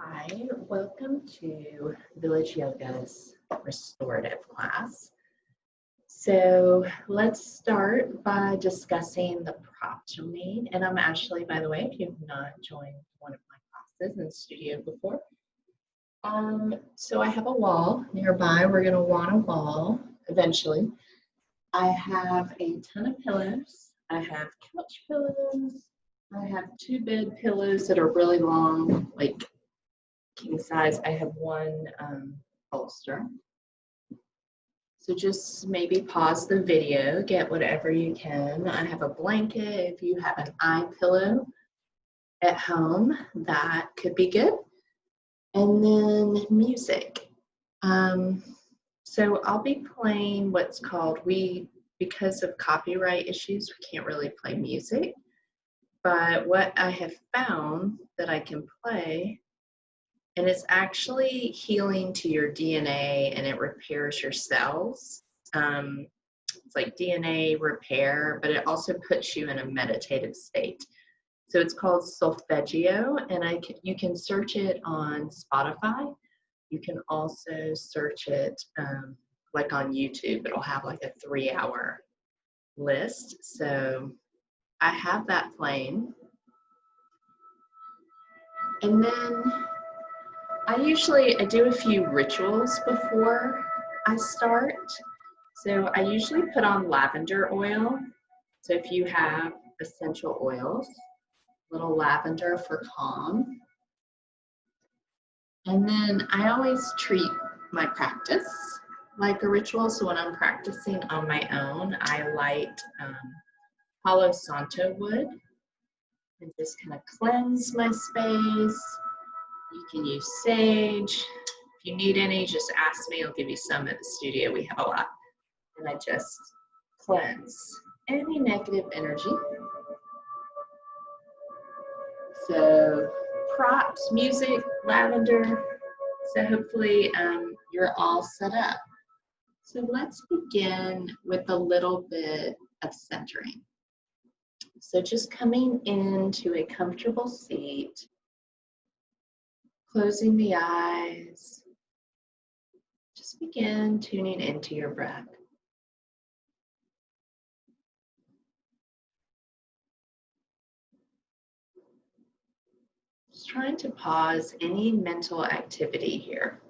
Hi, welcome to Village Yoga's restorative class. So let's start by discussing the props you'll need. And I'm Ashley, by the way, if you've not joined one of my classes in the studio before. So I have a wall nearby. We're going to want a wall eventually. I have a ton of pillows. I have couch pillows. I have two bed pillows that are really long, like king size. I have one bolster. So just maybe pause the video, get whatever you can. I have a blanket. If you have an eye pillow at home, that could be good. And then music. So I'll be playing what's called, because of copyright issues, we can't really play music. But what I have found that I can play, and it's actually healing to your DNA and it repairs your cells. It's like DNA repair, but it also puts you in a meditative state. So it's called solfeggio, and you can search it on Spotify. You can also search it like on YouTube. It'll have like a 3-hour list. So I have that playing. And then I do a few rituals before I start. So I usually put on lavender oil. So if you have essential oils, little lavender for calm. And then I always treat my practice like a ritual. So when I'm practicing on my own, I light Palo Santo wood and just kind of cleanse my space. You can use sage. If you need any, just ask me. I'll give you some at the studio. We have a lot. And I just cleanse any negative energy. So props, music, lavender. So hopefully you're all set up. So let's begin with a little bit of centering. So just coming into a comfortable seat, closing the eyes, just begin tuning into your breath. Just trying to pause any mental activity here.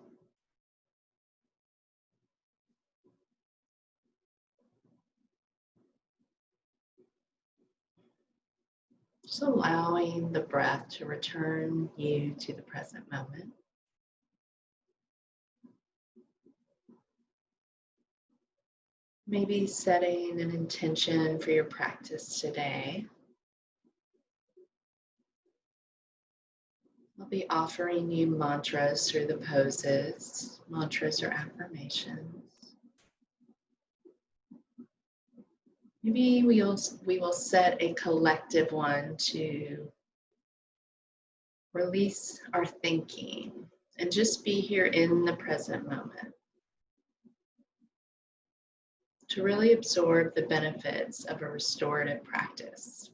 Just allowing the breath to return you to the present moment. Maybe setting an intention for your practice today. I'll be offering you mantras through the poses, mantras or affirmations. Maybe we will set a collective one to release our thinking and just be here in the present moment, to really absorb the benefits of a restorative practice.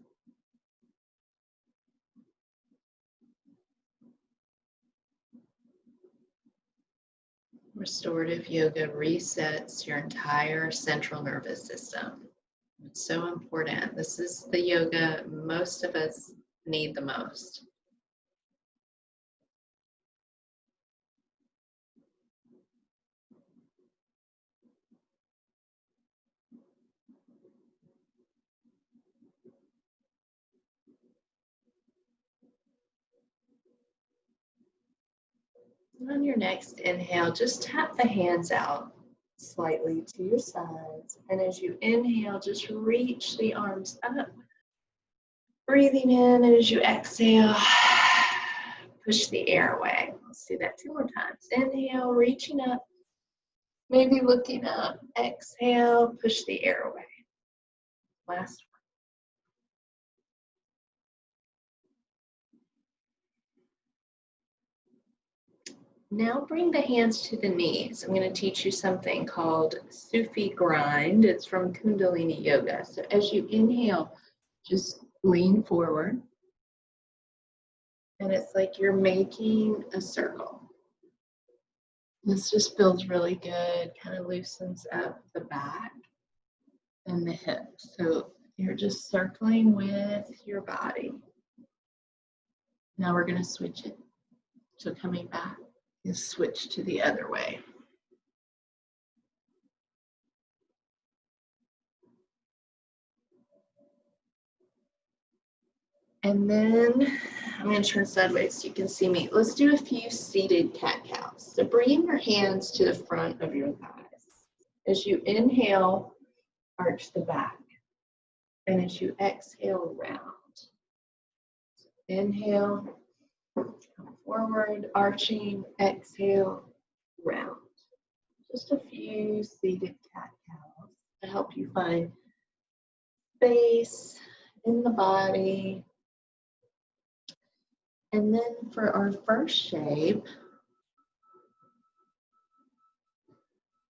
Restorative yoga resets your entire central nervous system. It's so important. This is the yoga most of us need the most. And on your next inhale, just tap the hands out slightly to your sides. And as you inhale, just reach the arms up. Breathing in, and as you exhale, push the air away. Let's do that 2 more times. Inhale, reaching up, maybe looking up. Exhale, push the air away. Last one. Now bring the hands to the knees. I'm going to teach you something called Sufi grind. It's from Kundalini Yoga. So as you inhale, just lean forward. And it's like you're making a circle. This just feels really good, kind of loosens up the back and the hips. So you're just circling with your body. Now we're going to switch it. So coming back is switch to the other way. And then I'm going to turn sideways so you can see me. Let's do a few seated cat-cows. So bring your hands to the front of your thighs. As you inhale, arch the back. And as you exhale, round. So inhale, come forward, arching, exhale, round. Just a few seated cat-cows to help you find space in the body. And then for our first shape,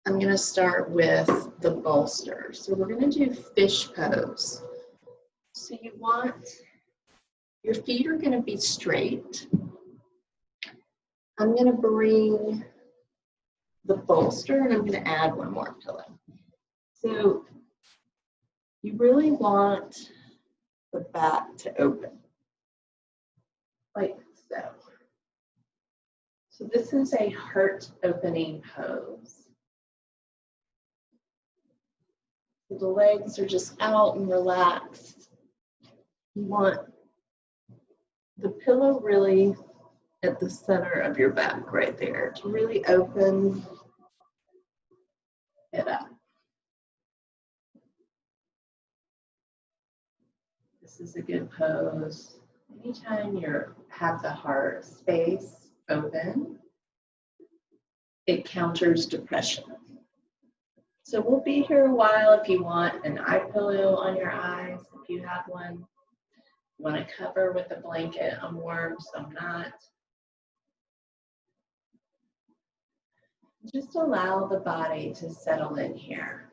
I'm going to start with the bolster. So we're going to do fish pose. So you want, your feet are going to be straight. I'm going to bring the bolster and I'm going to add one more pillow. So you really want the back to open, like so. So this is a heart opening pose. So the legs are just out and relaxed. You want the pillow really at the center of your back right there to really open it up. This is a good pose. Anytime you have the heart space open, it counters depression. So we'll be here a while if you want an eye pillow on your eyes, if you have one. You want to cover with a blanket. I'm warm, so I'm not. Just allow the body to settle in here.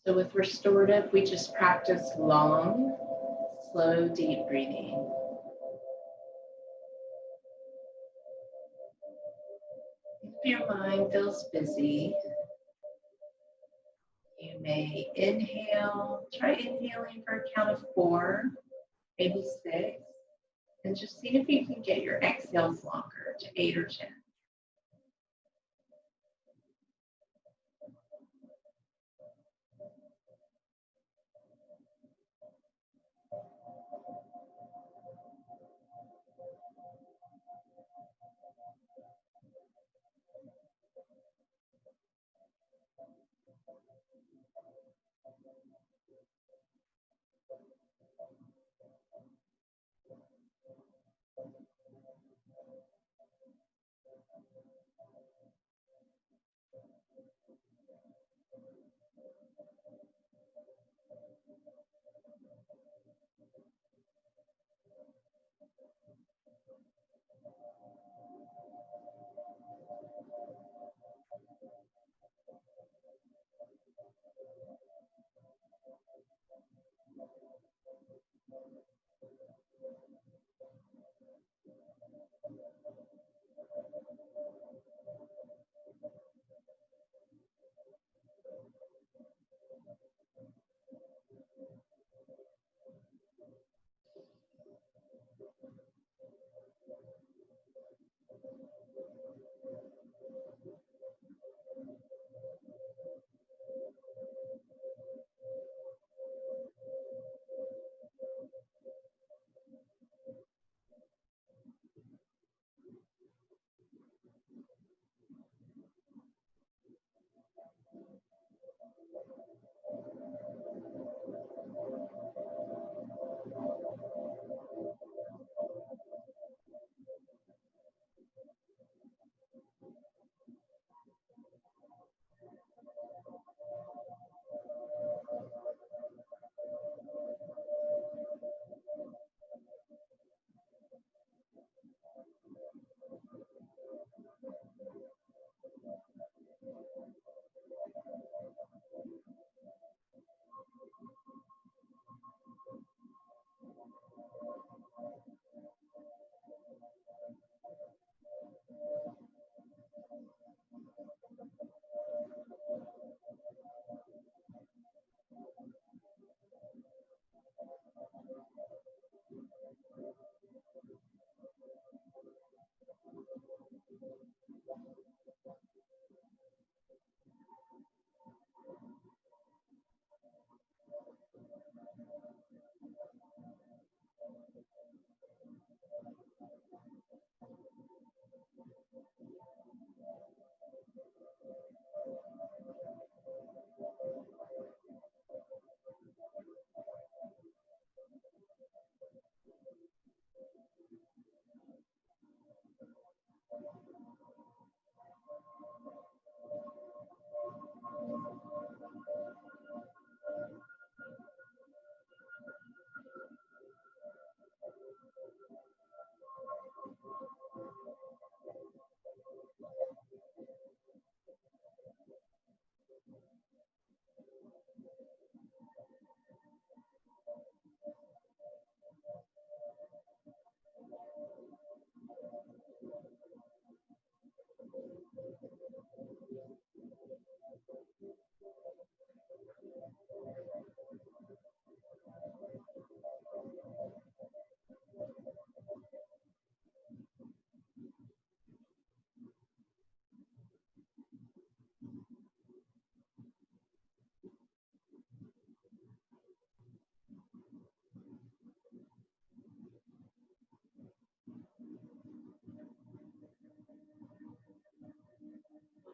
So with restorative, we just practice long, slow, deep breathing. If your mind feels busy, you may inhale, try inhaling for a count of 4, maybe 6, and just see if you can get your exhales longer to 8 or 10.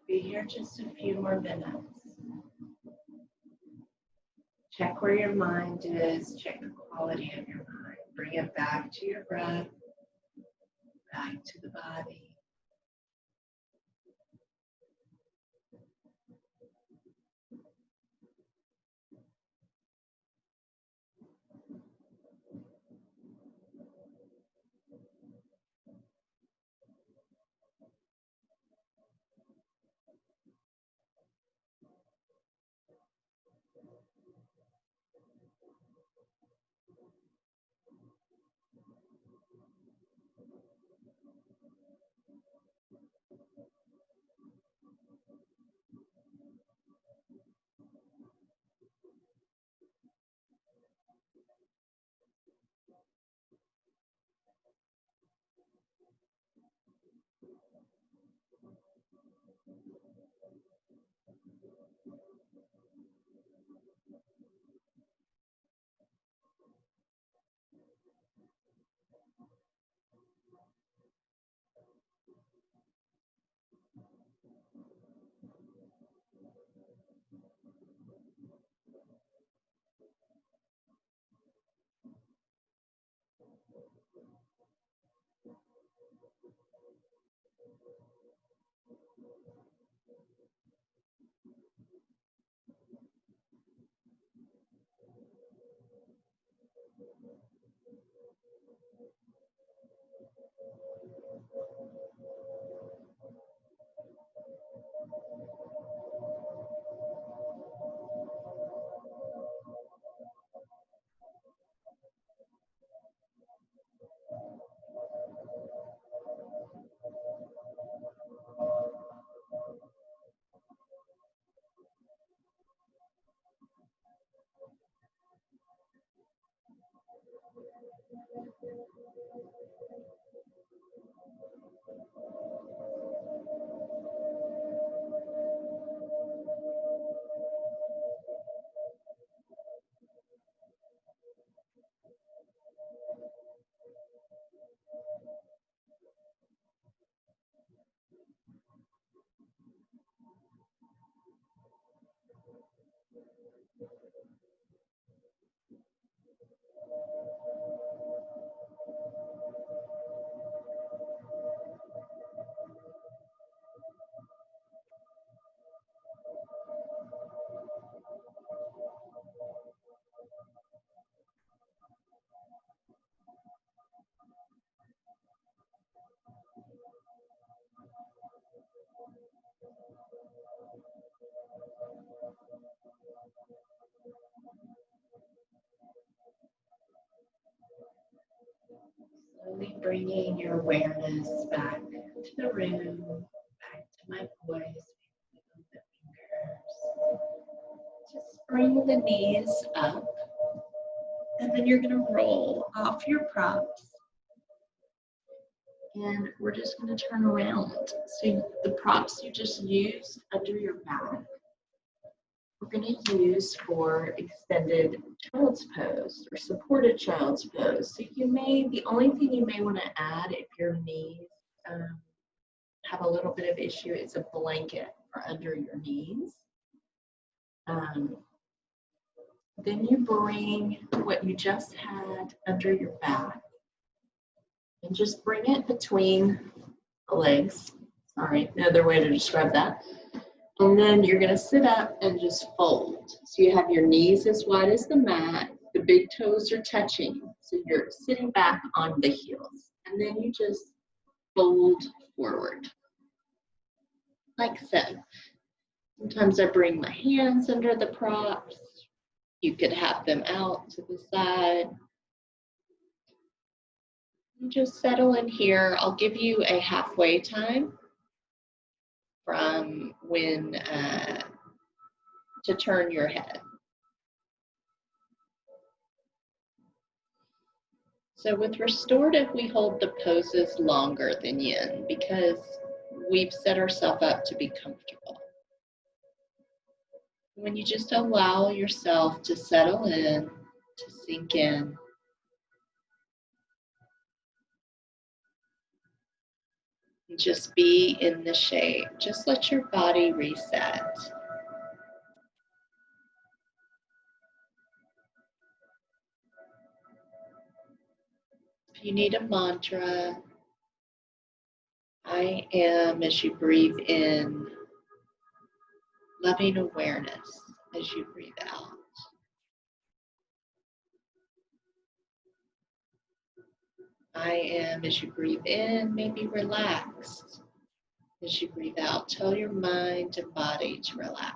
Be here just a few more minutes. Check where your mind is, check the quality of your mind. Bring it back to your breath, back to the body. Slowly bringing your awareness back to the room, back to my voice, wiggle the fingers. Just bring the knees up, and then you're going to roll off your props. And we're just going to turn around. So the props you just used under your back, we're going to use for extended child's pose or supported child's pose. So the only thing you may want to add if your knees have a little bit of issue is a blanket for under your knees. Then you bring what you just had under your back and just bring it between the legs. Sorry, another way to describe that. And then you're going to sit up and just fold. So you have your knees as wide as the mat. The big toes are touching. So you're sitting back on the heels. And then you just fold forward. Like so. Sometimes I bring my hands under the props. You could have them out to the side. And just settle in here. I'll give you a halfway time from when to turn your head. So with restorative, we hold the poses longer than yin because we've set ourselves up to be comfortable. When you just allow yourself to settle in, to sink in, Just be in the shape. Just let your body reset. If you need a mantra, I am as you breathe in, loving awareness as you breathe out. I am as you breathe in, maybe relaxed. As you breathe out, tell your mind and body to relax.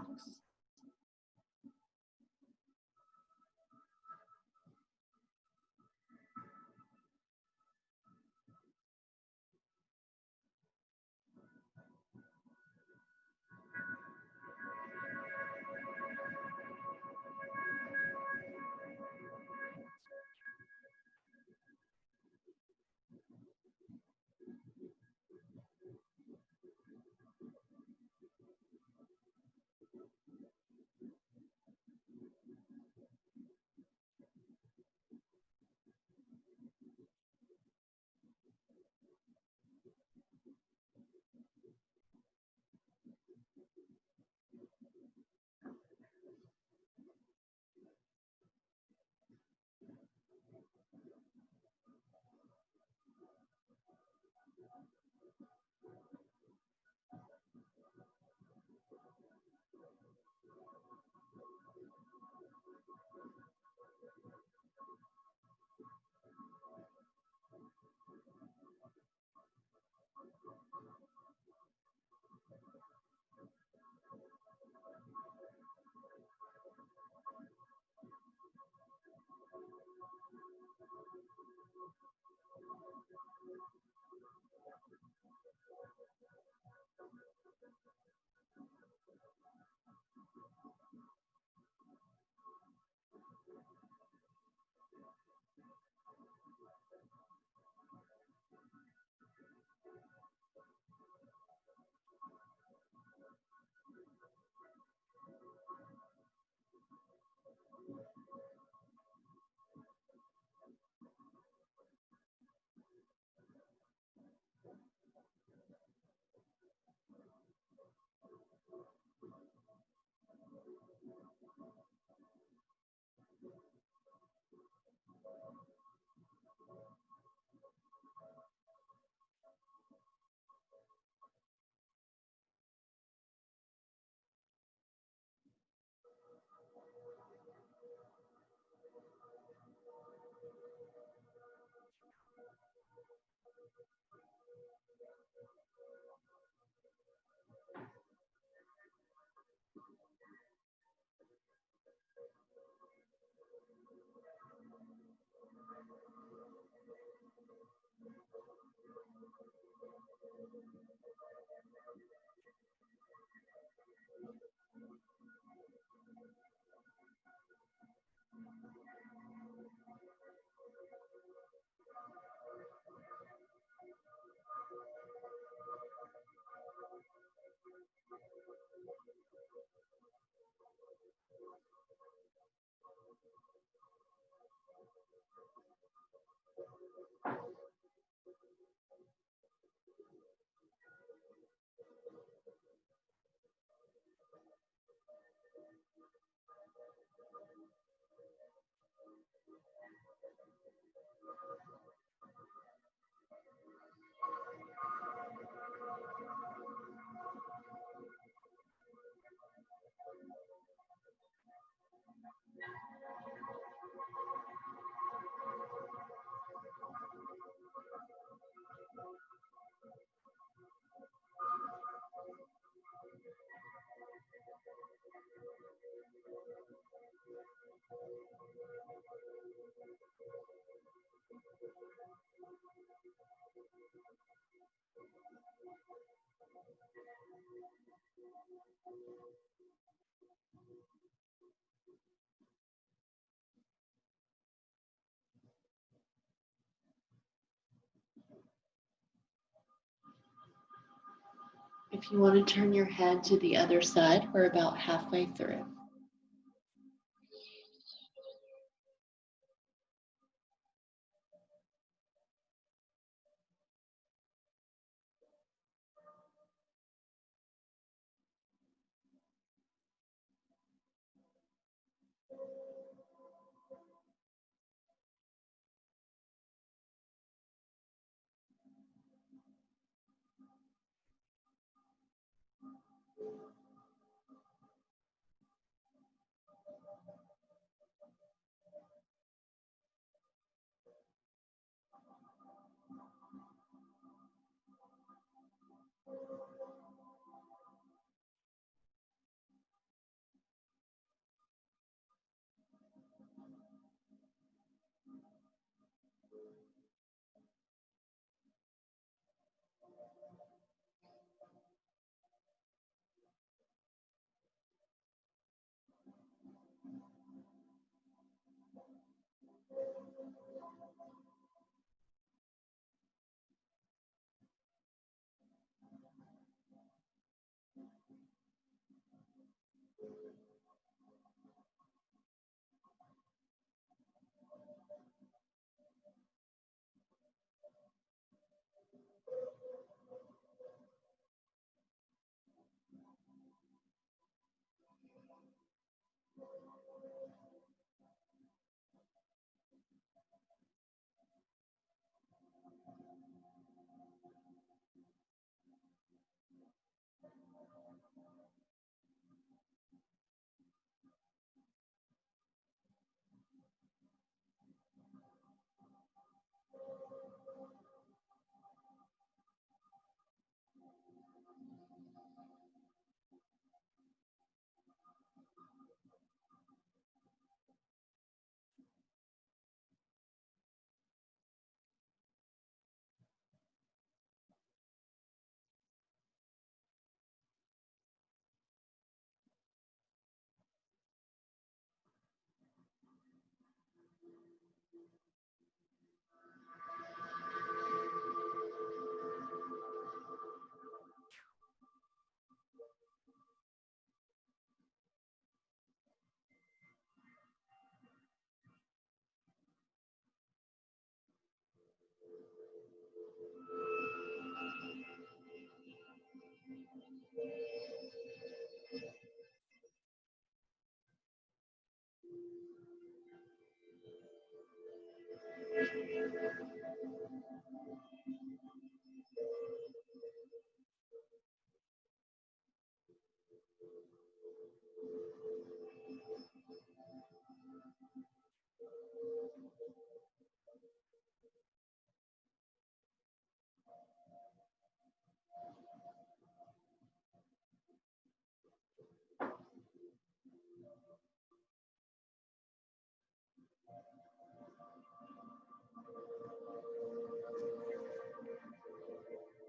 If you want to turn your head to the other side, we're about halfway through.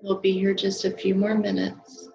We'll be here just a few more minutes.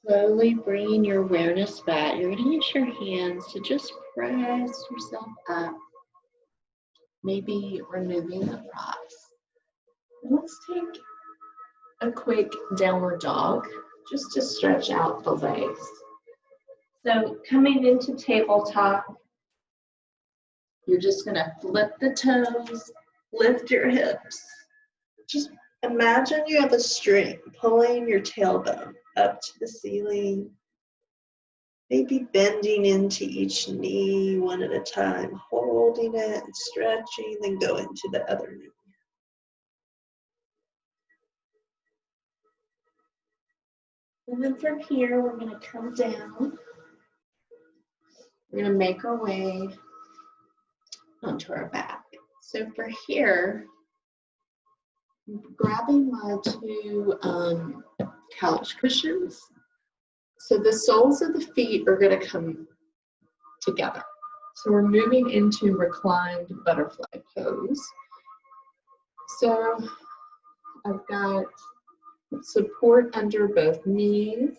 Slowly bringing your awareness back. You're going to use your hands to just press yourself up, maybe removing the props. Let's take a quick downward dog just to stretch out the legs. So coming into tabletop, you're just going to flip the toes, lift your hips. Just imagine you have a string pulling your tailbone up to the ceiling, maybe bending into each knee one at a time, holding it and stretching, then go into the other knee. And then from here, we're going to come down. We're going to make our way onto our back. So for here, I'm grabbing my two couch cushions. So the soles of the feet are going to come together. So we're moving into reclined butterfly pose. So I've got support under both knees.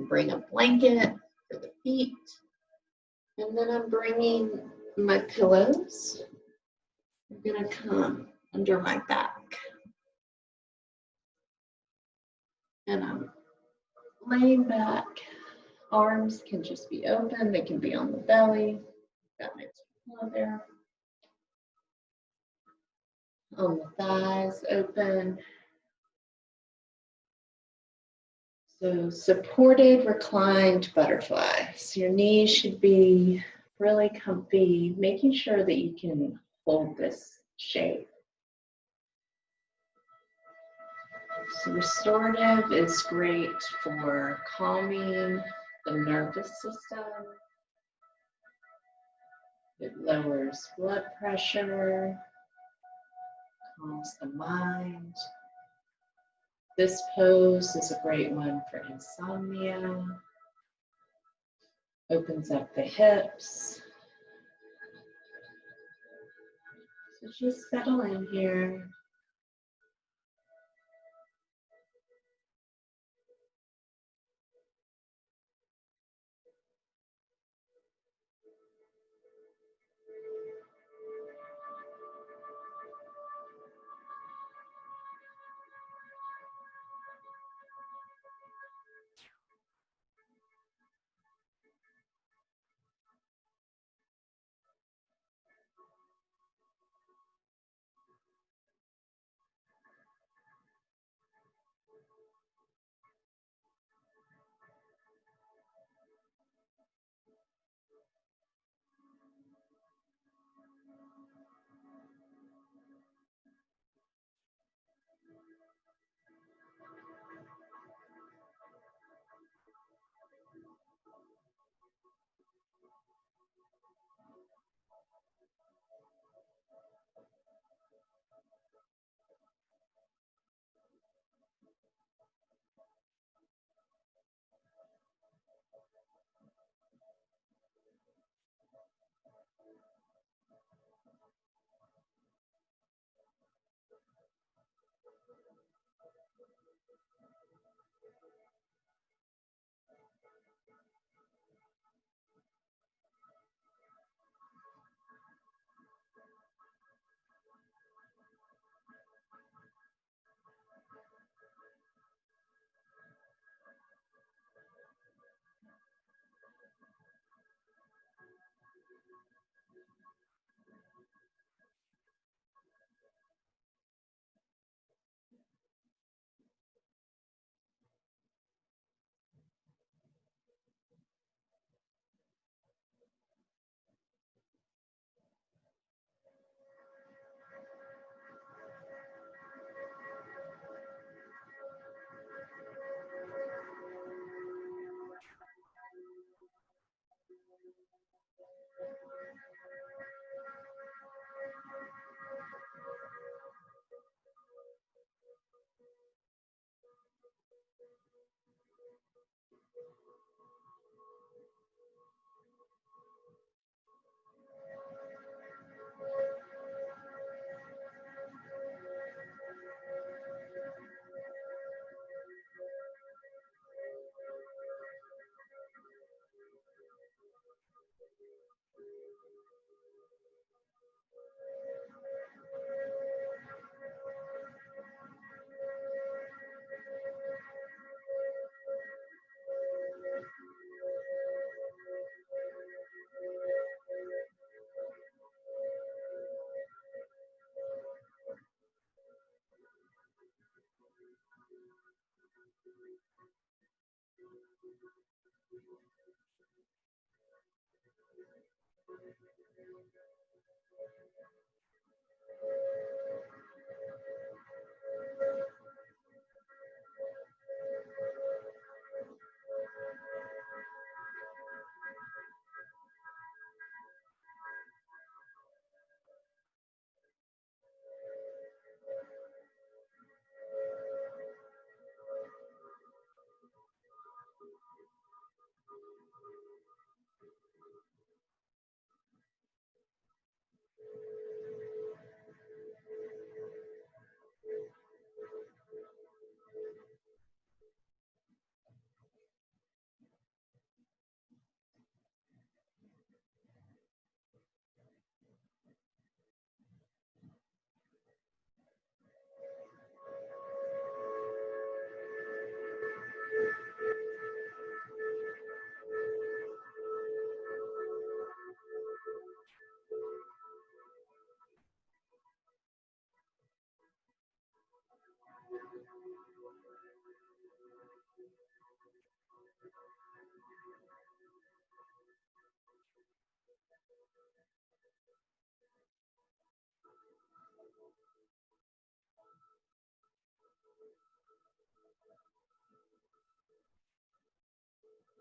Bring a blanket for the feet. And then I'm bringing my pillows. They're going to come under my back. And I'm laying back. Arms can just be open. They can be on the belly. Got my Hold there. On the thighs, open. So supported reclined butterfly. So your knees should be really comfy, making sure that you can hold this shape. So restorative is great for calming the nervous system. It lowers blood pressure, calms the mind. This pose is a great one for insomnia. Opens up the hips. So just settle in here.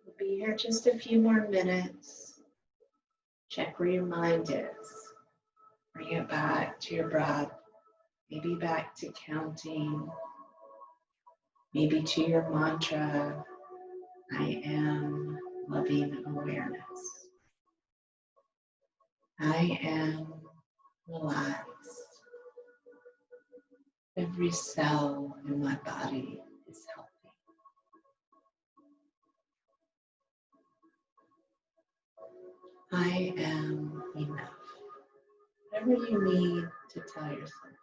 We'll be here just a few more minutes. Check where your mind is. Bring it back to your breath, maybe back to counting, maybe to your mantra, I am loving awareness. I am relaxed. Every cell in my body is healthy. I am enough. Whatever you need to tell yourself today.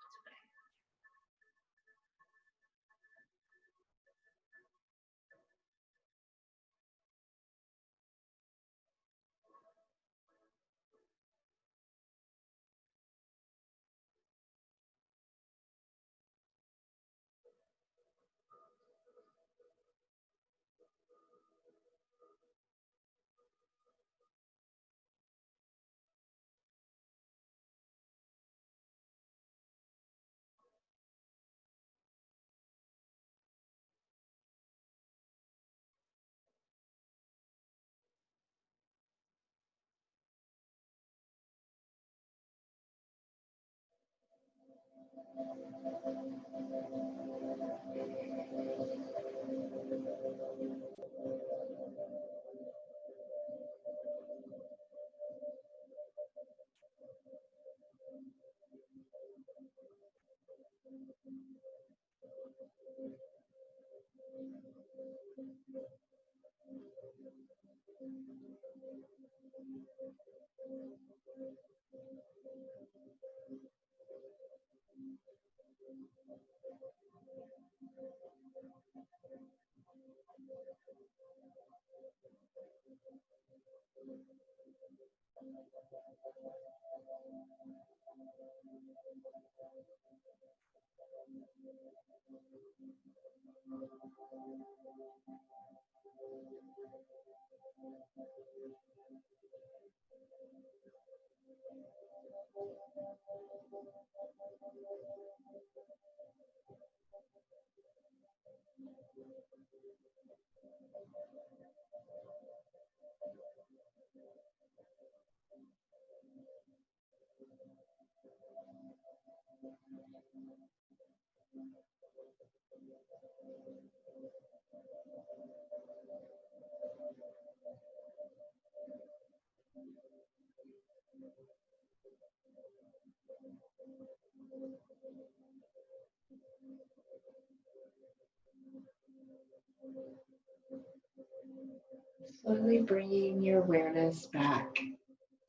Slowly bringing your awareness back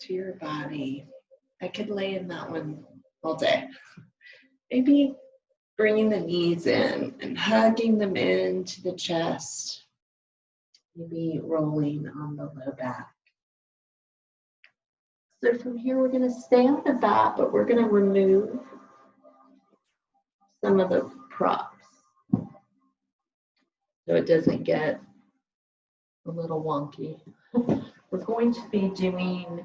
to your body. I could lay in that one all day. Maybe bringing the knees in and hugging them into the chest. Maybe rolling on the low back. So from here, we're going to stay on the back, but we're going to remove some of the props so it doesn't get a little wonky. We're going to be doing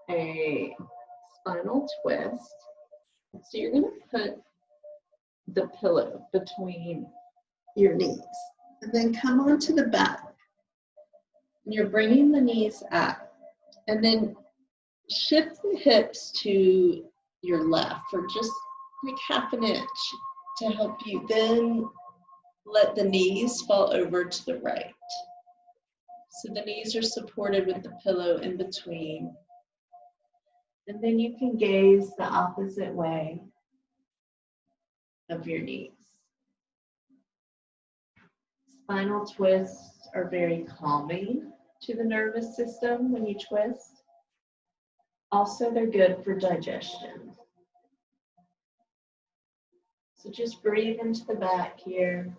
a spinal twist. So you're going to put the pillow between your knees and then come onto the back. And you're bringing the knees up and then shift the hips to your left for just like half an inch to help you. Then let the knees fall over to the right. So the knees are supported with the pillow in between. And then you can gaze the opposite way of your knees. Spinal twists are very calming to the nervous system when you twist. Also, they're good for digestion. So just breathe into the back here.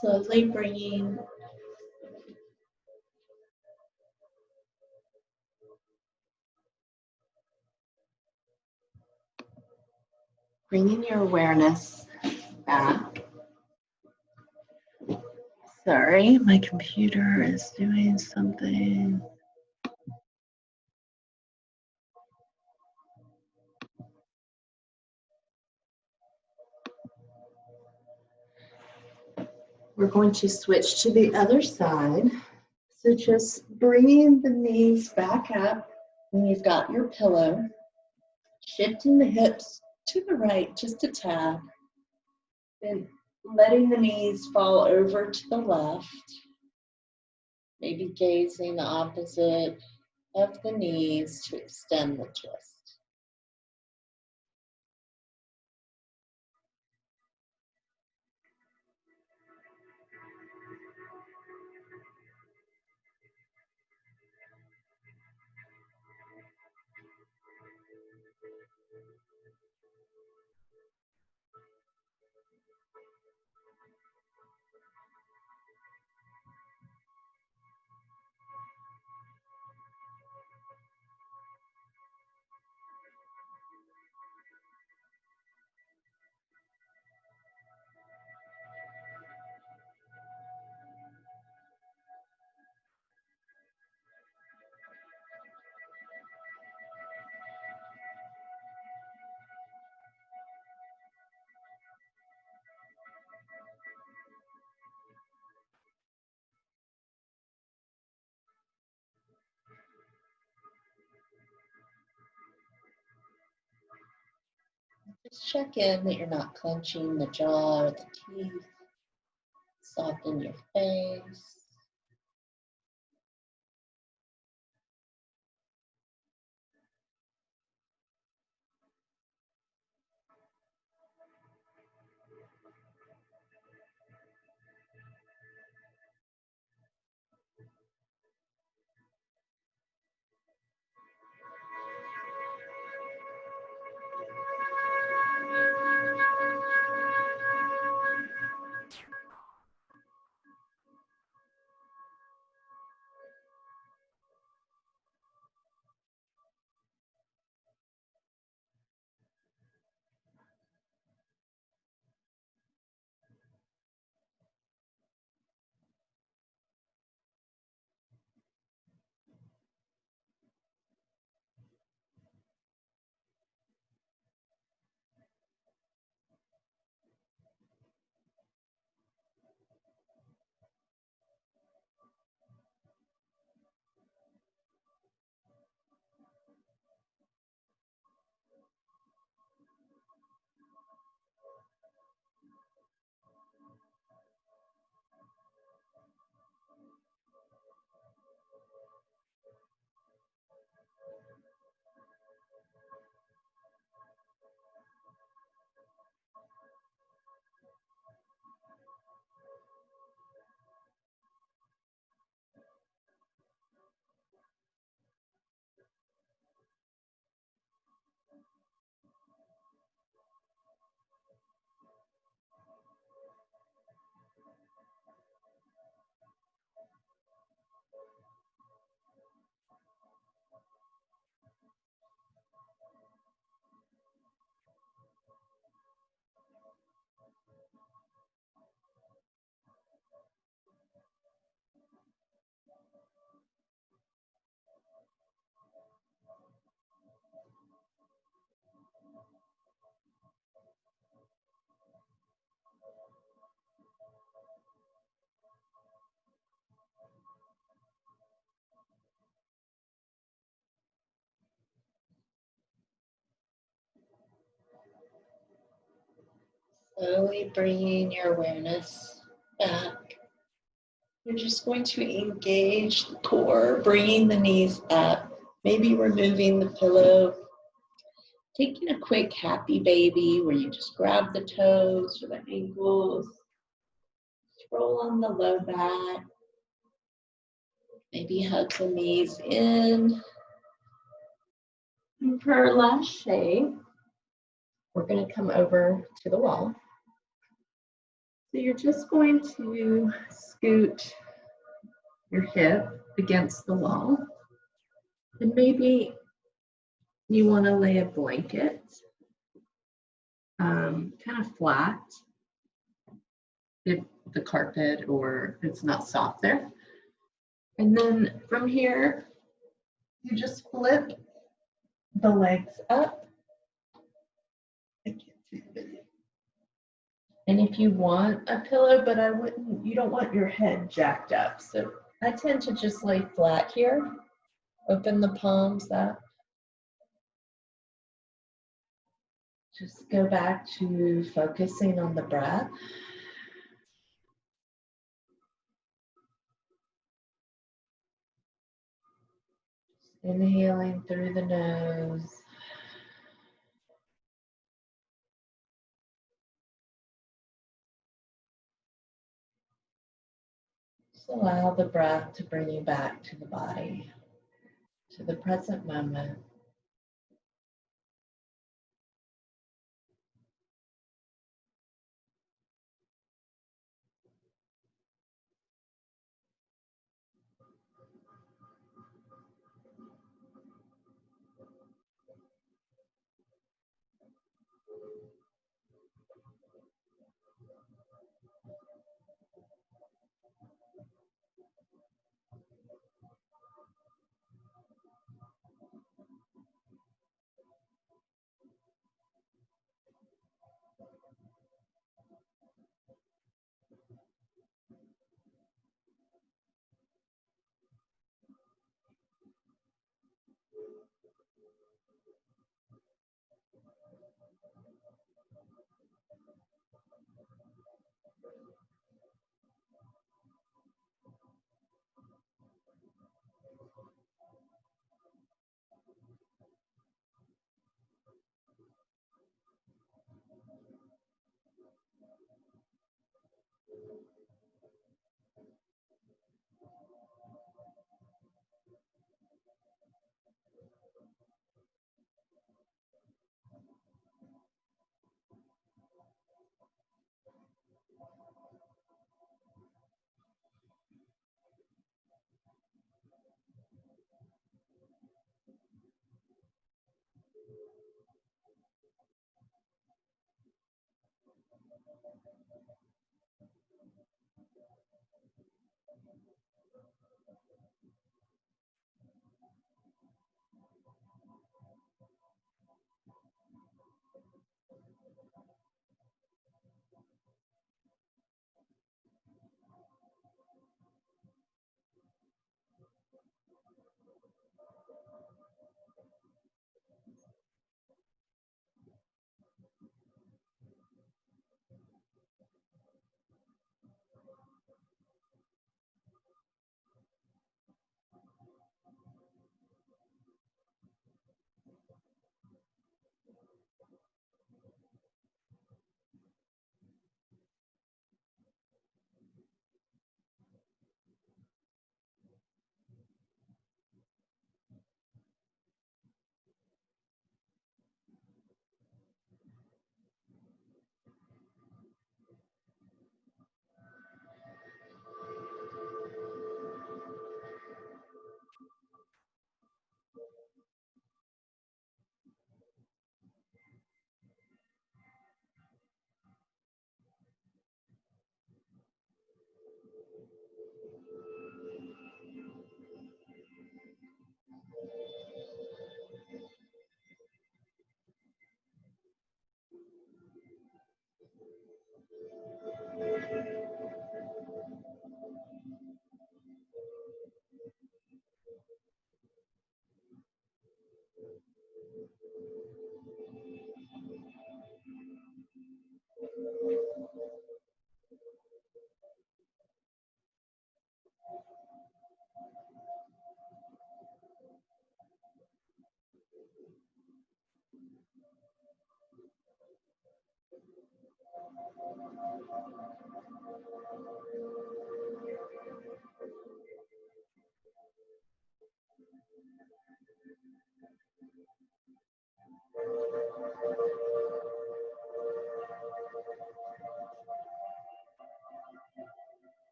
Slowly bringing your awareness back. Sorry, my computer is doing something. We're going to switch to the other side. So just bringing the knees back up when you've got your pillow, shifting the hips to the right just a tad, then letting the knees fall over to the left, maybe gazing opposite of the knees to extend the twist. Just check in that you're not clenching the jaw or the teeth. Soften your face. Slowly bringing your awareness back. You're just going to engage the core, bringing the knees up, maybe removing the pillow, taking a quick happy baby where you just grab the toes or the ankles, scroll on the low back, maybe hug the knees in. And for our last shake, we're going to come over to the wall. So you're just going to scoot your hip against the wall. And maybe you want to lay a blanket kind of flat if the carpet or it's not soft there. And then from here, you just flip the legs up. I can't see the video. And if you want a pillow, but you don't want your head jacked up. So I tend to just lay flat here. Open the palms up. Just go back to focusing on the breath. Inhaling through the nose. Just allow the breath to bring you back to the body, to the present moment.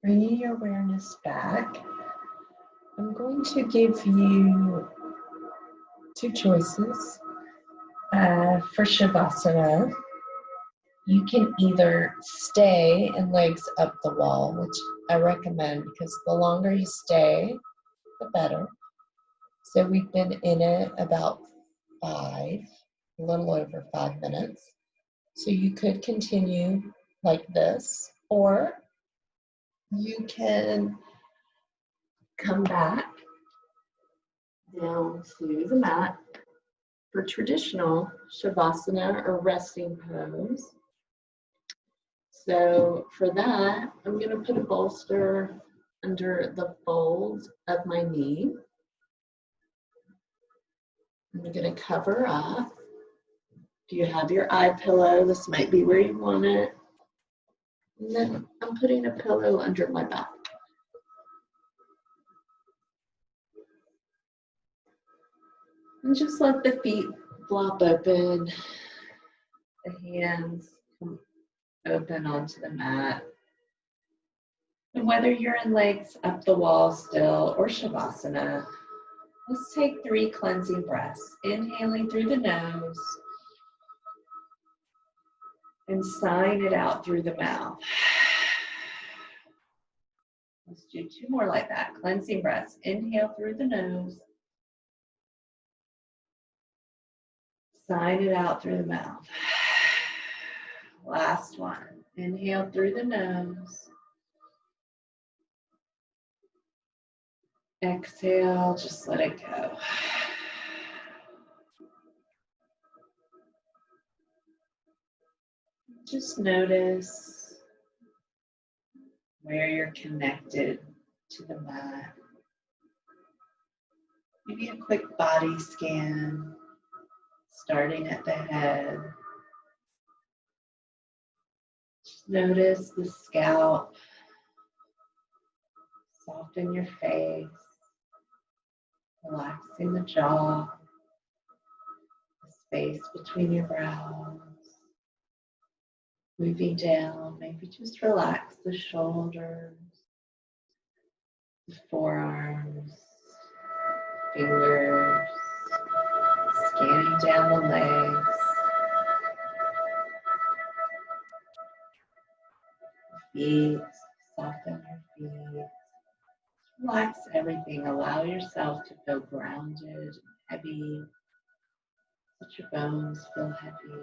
Bringing your awareness back, I'm going to give you two choices for Shavasana. You can either stay and legs up the wall, which I recommend because the longer you stay, the better. So we've been in it about a little over 5 minutes. So you could continue like this, or you can come back down to the mat for traditional Shavasana or resting pose. So for that, I'm going to put a bolster under the fold of my knee. I'm going to cover up. If you have your eye pillow, this might be where you want it. And then I'm putting a pillow under my back. And just let the feet flop open, the hands come open onto the mat. And whether you're in legs up the wall still or Shavasana, let's take 3 cleansing breaths, inhaling through the nose and sighing it out through the mouth. Let's do 2 more like that. Cleansing breaths. Inhale through the nose. Sign it out through the mouth. Last one. Inhale through the nose. Exhale, just let it go. Just notice where you're connected to the mat. Maybe a quick body scan, starting at the head. Just notice the scalp, soften your face, relaxing the jaw, the space between your brows. Moving down, maybe just relax the shoulders, the forearms, fingers, scanning down the legs, feet, soften your feet. Relax everything. Allow yourself to feel grounded and heavy. Let your bones feel heavy.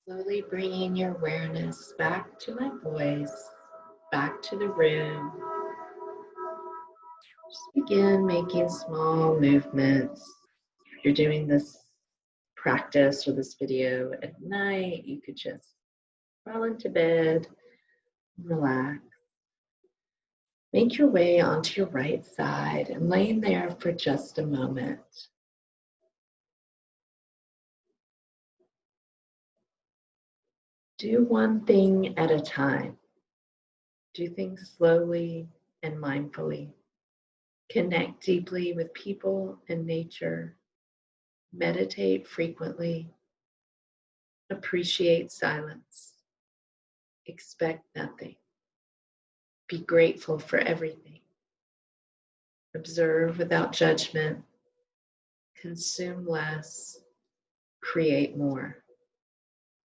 Slowly bringing your awareness back to my voice, back to the room. Just begin making small movements. If you're doing this practice or this video at night, you could just crawl into bed, relax. Make your way onto your right side and laying there for just a moment. Do one thing at a time. Do things slowly and mindfully. Connect deeply with people and nature. Meditate frequently. Appreciate silence. Expect nothing. Be grateful for everything. Observe without judgment. Consume less. Create more.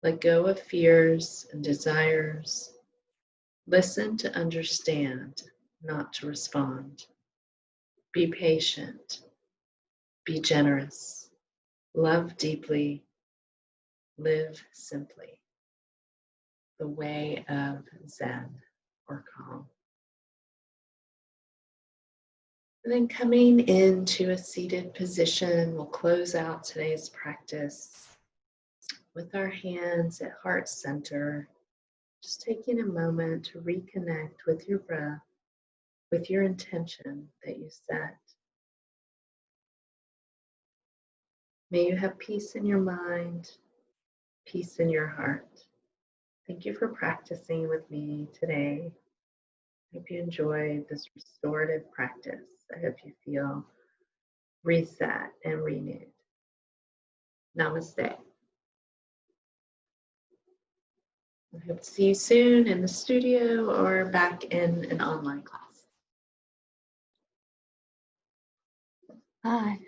Let go of fears and desires. Listen to understand, not to respond. Be patient. Be generous. Love deeply. Live simply. The way of Zen or calm. And then coming into a seated position, we'll close out today's practice with our hands at heart center, just taking a moment to reconnect with your breath, with your intention that you set. May you have peace in your mind, peace in your heart. Thank you for practicing with me today. I hope you enjoyed this restorative practice. I hope you feel reset and renewed. Namaste. I hope to see you soon in the studio or back in an online class. Bye.